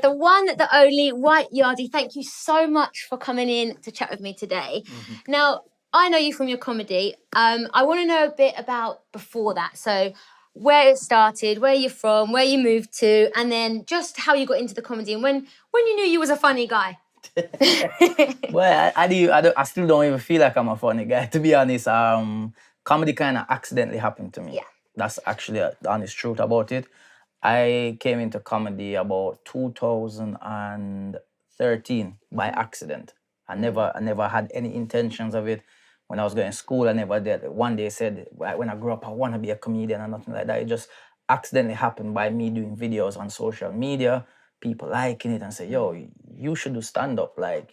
the one, the only White Yardie, thank you so much for coming in to chat with me today. Now, I know you from your comedy. I want to know a bit about before that. So, where it started, where you're from, where you moved to, and then just how you got into the comedy and when you knew you was a funny guy. Well, I still don't even feel like I'm a funny guy, to be honest. Comedy kind of accidentally happened to me. Yeah. That's actually the honest truth about it. I came into comedy about 2013 by accident. I never had any intentions of it. When I was going to school, I never did. One day I said, when I grow up, I want to be a comedian or nothing like that. It just accidentally happened by me doing videos on social media, people liking it and say, yo, you should do stand-up. Like,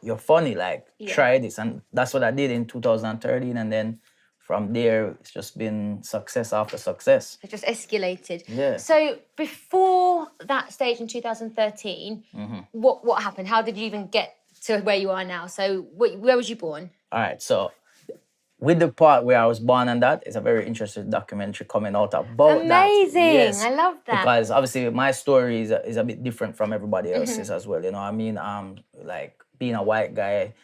you're funny, like, try this. And that's what I did in 2013. And then from there, it's just been success after success. It just escalated. Yeah. So before that stage in 2013, what happened? How did you even get to where you are now? So where was you born? All right, so with the part where I was born and that, it's a very interesting documentary coming out about that. Amazing, Yes, I love that. Because obviously my story is a bit different from everybody else's as well, you know what I mean? Like being a white guy,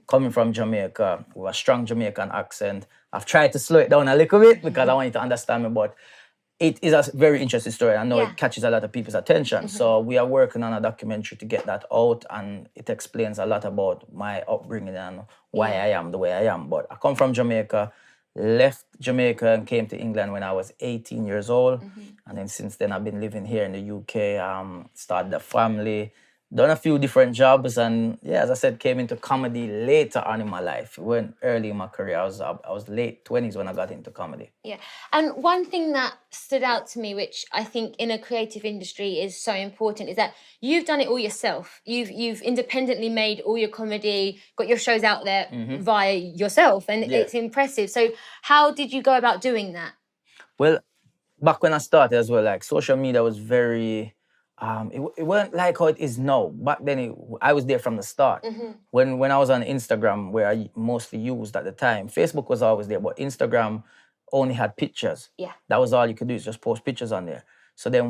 coming from Jamaica, with a strong Jamaican accent. I've tried to slow it down a little bit because I want you to understand me, but it is a very interesting story. I know it catches a lot of people's attention. So we are working on a documentary to get that out, and it explains a lot about my upbringing and why I am the way I am. But I come from Jamaica, left Jamaica and came to England when I was 18 years old. And then since then I've been living here in the UK, started a family, done a few different jobs, and yeah, as I said, came into comedy later on in my life. It wasn't early in my career. I was late 20s when I got into comedy. Yeah, and one thing that stood out to me, which I think in a creative industry is so important, is that you've done it all yourself. You've independently made all your comedy, got your shows out there via yourself, and it's impressive. So how did you go about doing that? Well, back when I started as well, like social media was very... it wasn't like how it is now. Back then, I was there from the start. When I was on Instagram, where I mostly used at the time, Facebook was always there, but Instagram only had pictures. Yeah. That was all you could do, is just post pictures on there. So then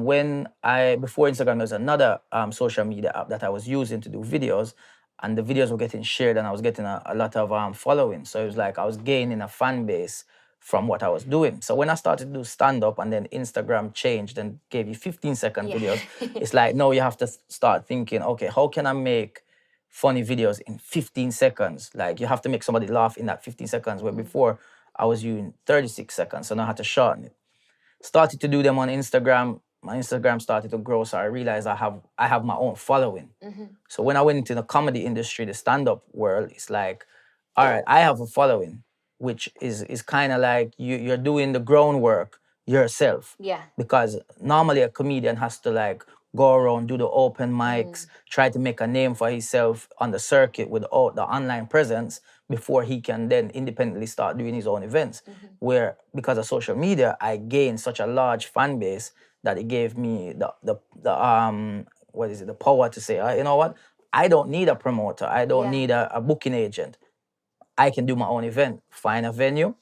before Instagram, there was another social media app that I was using to do videos, and the videos were getting shared, and I was getting a lot of following. So it was like I was gaining a fan base from what I was doing. So when I started to do stand-up and then Instagram changed and gave you 15-second videos, it's like, no, you have to start thinking, okay, how can I make funny videos in 15 seconds? Like, you have to make somebody laugh in that 15 seconds, where before I was using 36 seconds, so now I had to shorten it. Started to do them on Instagram. My Instagram started to grow, so I realized I have my own following. So when I went into the comedy industry, the stand-up world, it's like, all right, I have a following, which is kind of like you're doing the groundwork yourself. Yeah. Because normally a comedian has to like go around, do the open mics, try to make a name for himself on the circuit without the online presence before he can then independently start doing his own events. Where, because of social media, I gained such a large fan base that it gave me the power to say, you know what? I don't need a promoter. I don't need a booking agent. I can do my own event, find a venue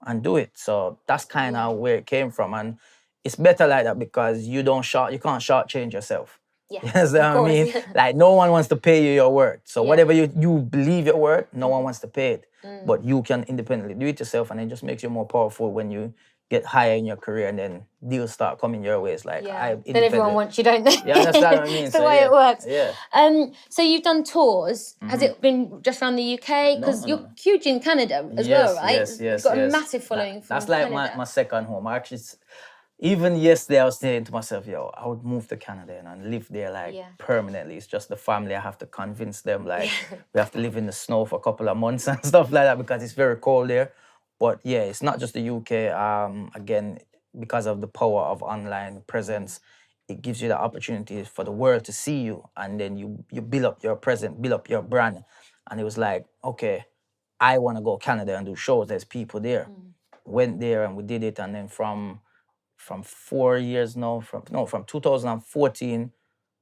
and do it. So that's kind of where it came from. And it's better like that because you can't shortchange yourself. Yeah, You understand what I mean? Like, no one wants to pay you your worth. So whatever you believe your worth, no one wants to pay it. But you can independently do it yourself, and it just makes you more powerful when you get higher in your career and then deals start coming your way. It's like, then everyone wants you, don't they? Yeah, understand what I mean? It's the way it works. Yeah. So you've done tours. Has it been just around the UK? Because you're huge in Canada as well, right? Yes. You've got a massive following from That's like Canada. my second home. Even yesterday, I was saying to myself, yo, I would move to Canada and live there like permanently. It's just the family. I have to convince them, like, we have to live in the snow for a couple of months and stuff like that because it's very cold there. But yeah, it's not just the UK. Again, because of the power of online presence, it gives you the opportunity for the world to see you, and then you build up your presence, build up your brand. And it was like, okay, I want to go Canada and do shows. There's people there. Went there and we did it, and then from 4 years now, from 2014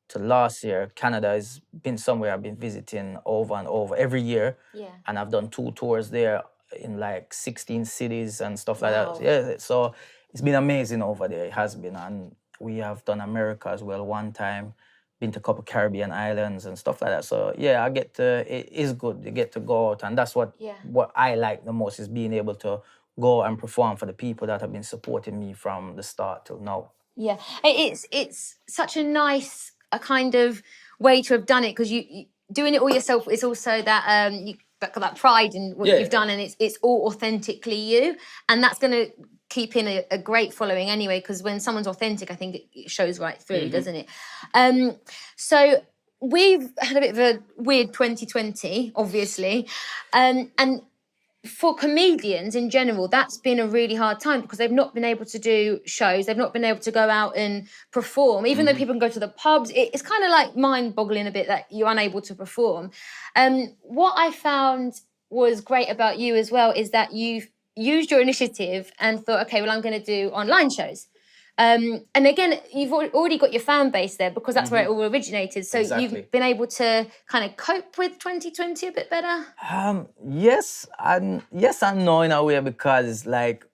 to last year, Canada has been somewhere I've been visiting over and over every year. Yeah. And I've done 2 tours there in like 16 cities and stuff like that. Yeah, so it's been amazing over there. It has been. And we have done America as well one time. been to a couple Caribbean islands and stuff like that. So yeah, it is good. You get to go out, and that's what I like the most, is being able to go and perform for the people that have been supporting me from the start till now. Yeah, it's such a nice kind of way to have done it, because you doing it all yourself is also that you got that pride in what you've done, and it's all authentically you, and that's going to keep in a great following anyway, because when someone's authentic, I think it shows right through, doesn't it? So we've had a bit of a weird 2020, obviously, and for comedians in general, that's been a really hard time, because they've not been able to do shows. They've not been able to go out and perform. Even though people can go to the pubs, it's kind of like mind-boggling a bit that you're unable to perform. What I found was great about you as well is that you've used your initiative and thought, okay, well, I'm going to do online shows. And again, you've already got your fan base there, because that's where it all originated. So you've been able to kind of cope with 2020 a bit better? Yes and no in a way, because like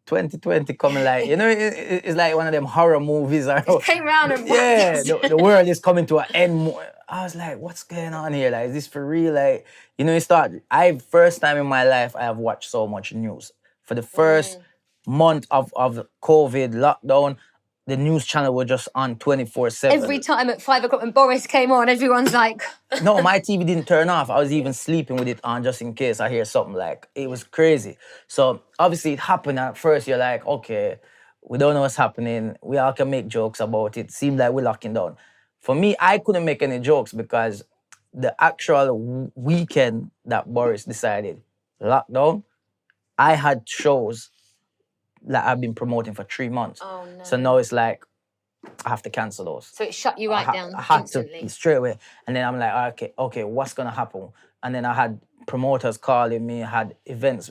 2020 coming, like, you know, it's like one of them horror movies. It came round and the world is coming to an end. I was like, what's going on here? Like, is this for real? Like, you know, first time in my life I have watched so much news. For the first month of COVID lockdown, the news channel was just on 24/7. Every time at 5 o'clock when Boris came on, everyone's like... No, my TV didn't turn off. I was even sleeping with it on just in case I hear something. Like, it was crazy. So obviously it happened. At first you're like, okay, we don't know what's happening. We all can make jokes about it. Seemed like we're locking down. For me, I couldn't make any jokes, because the actual weekend that Boris decided lockdown, I had shows that I've been promoting for 3 months. Oh, no. So now it's like, I have to cancel those. So it shut you down I had instantly. to, straight away. And then I'm like, okay, what's gonna happen? And then I had promoters calling me, had events,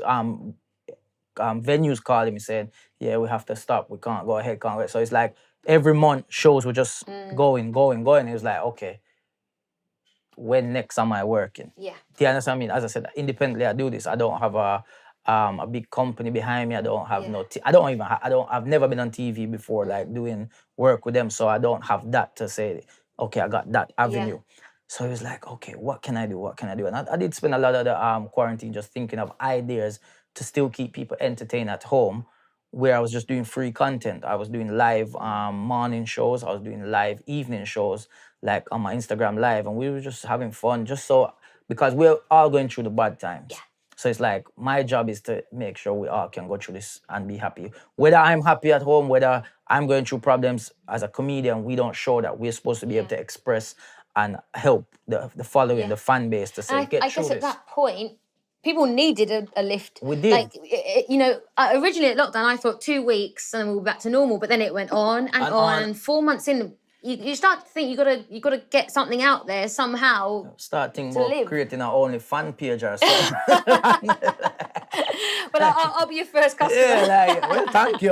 venues calling me saying, yeah, we have to stop. We can't go ahead, can't go. So it's like every month shows were just going. It was like, okay, when next am I working? Yeah. Do you understand what I mean? As I said, independently I do this. I don't have a big company behind me. I don't have I've never been on TV before, like doing work with them. So I don't have that to say, okay, I got that avenue. So it was like, okay, what can I do? And I did spend a lot of the quarantine just thinking of ideas to still keep people entertained at home, where I was just doing free content. I was doing live morning shows. I was doing live evening shows, like on my Instagram live. And we were just having fun, because we're all going through the bad times. Yeah. So it's like, my job is to make sure we all can go through this and be happy. Whether I'm happy at home, whether I'm going through problems, as a comedian, we don't show that. We're supposed to be able to express and help the following, the fan base, to say, get through this. I guess at that point, people needed a lift. We did. Like, you know, originally at lockdown, I thought 2 weeks and we'll be back to normal, but then it went on and on. And 4 months in, you start to think you gotta get something out there somehow. Start thinking about creating our only fan page or something. But I'll be your first customer. Yeah, like, well, thank you.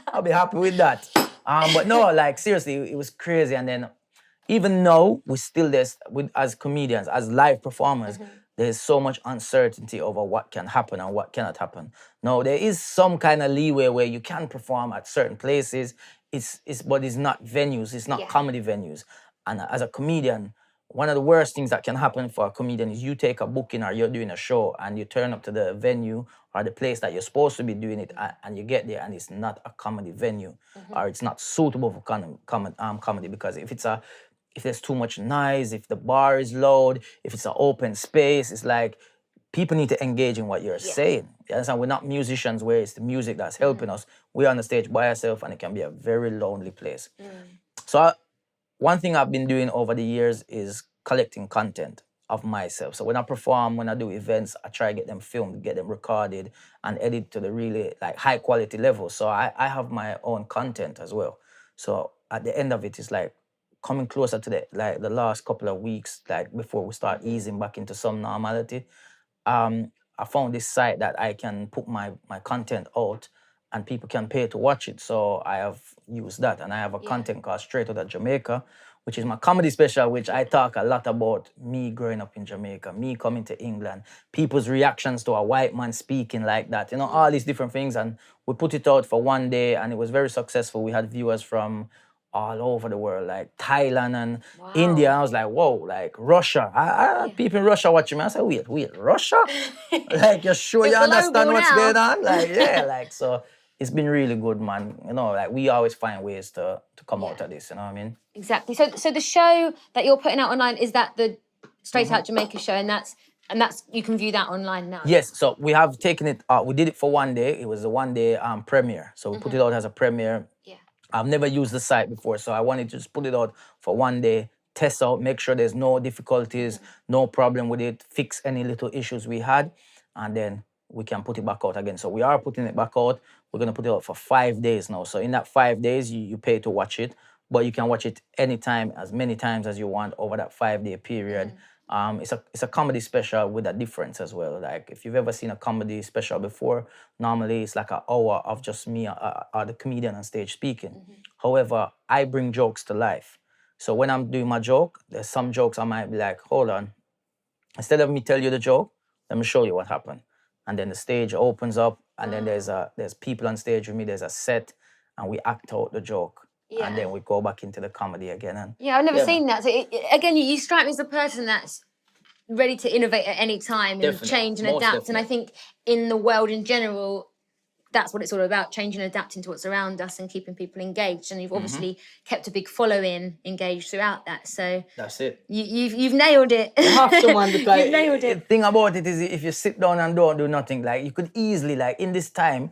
I'll be happy with that. But no, like, seriously, it was crazy. And then even now, we still as comedians, as live performers, there's so much uncertainty over what can happen and what cannot happen. Now, there is some kind of leeway where you can perform at certain places. But it's not venues. It's not comedy venues. And as a comedian, one of the worst things that can happen for a comedian is you take a booking or you're doing a show and you turn up to the venue or the place that you're supposed to be doing it, and you get there and it's not a comedy venue, or it's not suitable for comedy, because if there's too much noise, if the bar is loud, if it's an open space, it's like, people need to engage in what you're saying. You understand? We're not musicians where it's the music that's helping us. We're on the stage by ourselves, and it can be a very lonely place. So one thing I've been doing over the years is collecting content of myself. So when I perform, when I do events, I try to get them filmed, get them recorded, and edit to the really like high quality level. So I have my own content as well. So at the end of it, it's like coming closer to the last couple of weeks, like before we start easing back into some normality. I found this site that I can put my content out and people can pay to watch it. So I have used that, and I have a content called Straight Out of Jamaica, which is my comedy special, which I talk a lot about me growing up in Jamaica, me coming to England, people's reactions to a white man speaking like that, you know, all these different things. And we put it out for one day and it was very successful. We had viewers from all over the world, like Thailand and India. I was like, whoa, like Russia. People in Russia watching me. I said, wait, Russia? Like, you're sure you understand what's going on? Like, yeah, like, so it's been really good, man. You know, like, we always find ways to come out of this, you know what I mean? Exactly. So the show that you're putting out online, is that the Straight Out Jamaica show, and that's you can view that online now? Yes, so we have taken it, we did it for one day. It was a one-day premiere. So we put it out as a premiere. Yeah. I've never used the site before, so I wanted to just put it out for one day, test out, make sure there's no difficulties, no problem with it, fix any little issues we had, and then we can put it back out again. So we are putting it back out. We're going to put it out for 5 days now. So in that 5 days, you pay to watch it, but you can watch it anytime, as many times as you want over that 5-day period. It's a comedy special with a difference as well. Like, if you've ever seen a comedy special before, normally it's like an hour of just me or the comedian on stage speaking. However, I bring jokes to life. So when I'm doing my joke, there's some jokes I might be like, hold on. Instead of me tell you the joke, let me show you what happened. And then the stage opens up, and then there's people on stage with me, there's a set, and we act out the joke. Yeah. And then we go back into the comedy again. And I've never seen that. So again, you strike me as a person that's ready to innovate at any time and change and adapt. And I think in the world in general, that's what it's all about, changing and adapting to what's around us and keeping people engaged. And you've obviously kept a big following engaged throughout that. So that's it. You've nailed it. You have to, man, because you've nailed it. The thing about it is, if you sit down and don't do nothing, like, you could easily, like, in this time,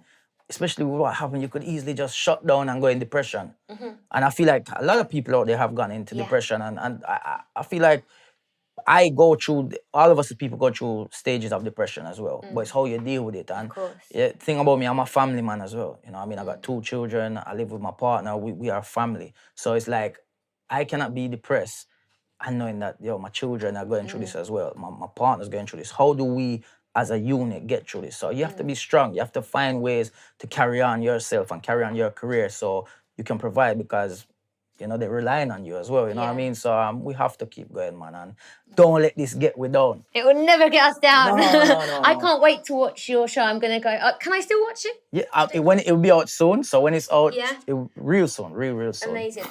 especially with what happened, you could easily just shut down and go in depression. And I feel like a lot of people out there have gone into depression. And I feel like all of us as people go through stages of depression as well. But it's how you deal with it. And the thing about me, I'm a family man as well. You know what I mean? I got 2 children. I live with my partner. We are family. So it's like, I cannot be depressed and knowing that, my children are going through this as well. My partner's going through this. How do we, as a unit, get through this? So you have to be strong. You have to find ways to carry on yourself and carry on your career so you can provide, because, they're relying on you as well, you know what I mean? So we have to keep going, man, and don't let this get we down. It will never get us down. No. I can't wait to watch your show. I'm going to go, can I still watch it? Yeah, it'll be out soon. So when it's out, real soon, real soon. Amazing.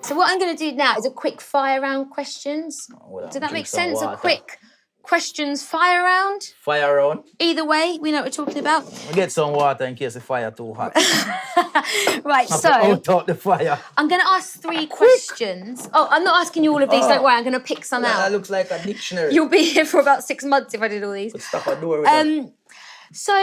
So what I'm going to do now is a quick fire round questions. Does that make sense? A quick questions fire round. Fire round? Either way, we know what we're talking about. We'll get some water in case the fire too hot. Right, so out the fire. I'm going to ask 3 questions. Oh, I'm not asking you all of these, don't worry. I'm going to pick some out. That looks like a dictionary. You'll be here for about 6 months if I did all these. Put stuff at door with them. So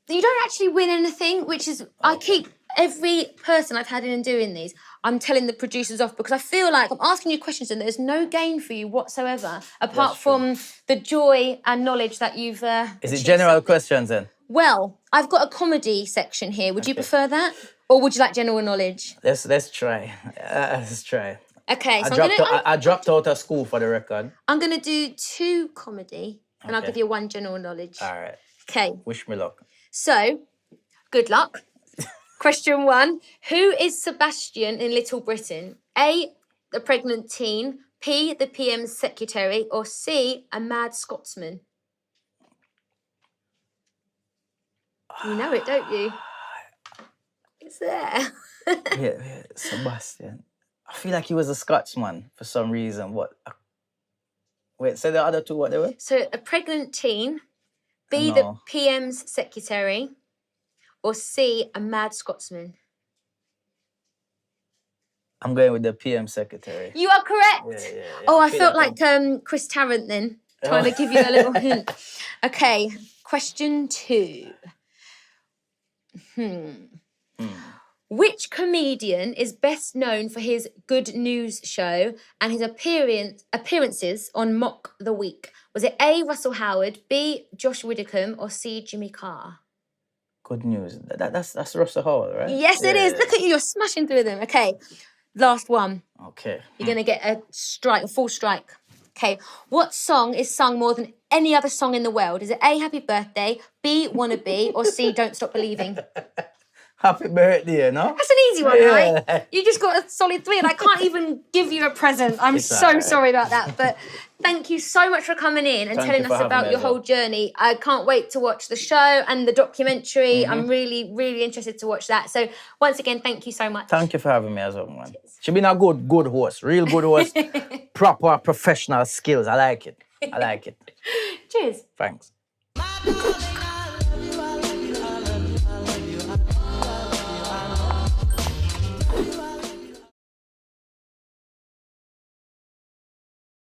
you don't actually win anything, which is, I keep every person I've had in and doing these, I'm telling the producers off, because I feel like I'm asking you questions and there's no gain for you whatsoever, apart from the joy and knowledge that you've Is it general questions then? Well, I've got a comedy section here. Would you prefer that? Or would you like general knowledge? Let's try. Let's try. Okay, so I dropped out of school for the record. I'm going to do 2 comedy, and I'll give you 1 general knowledge. All right. Okay. Wish me luck. So, good luck. Question 1. Who is Sebastian in Little Britain? A, the pregnant teen. P, the PM's secretary. Or C, a mad Scotsman? You know it, don't you? It's there. yeah, Sebastian. I feel like he was a Scotsman for some reason. What? Wait, say the other 2 what they were? So, a pregnant teen. B, the PM's secretary. Or C, a mad Scotsman? I'm going with the PM secretary. You are correct. Yeah. Oh, I felt like Chris Tarrant then, trying to give you a little hint. Okay, question 2. Which comedian is best known for his Good News show and his appearances on Mock the Week? Was it A, Russell Howard, B, Josh Widdicombe, or C, Jimmy Carr? Good News. That's Russell Howard, right? Yes, it is. Look at you. You're smashing through them. Okay, last one. Okay. You're going to get a full strike. Okay, what song is sung more than any other song in the world? Is it A, Happy Birthday, B, Wanna Be, or C, Don't Stop Believing? Happy birthday, no? That's an easy one, Yeah. right? You just got a solid 3, and I can't even give you a present. I'm It's so alright. sorry about that. But thank you so much for coming in and Thank telling you for us having about me your as well. whole journey. I can't wait to watch the show and the documentary. I'm really, really interested to watch that. So once again, thank you so much. Thank you for having me as well, man. She been a good host, real good host. Proper professional skills. I like it. Cheers. Thanks.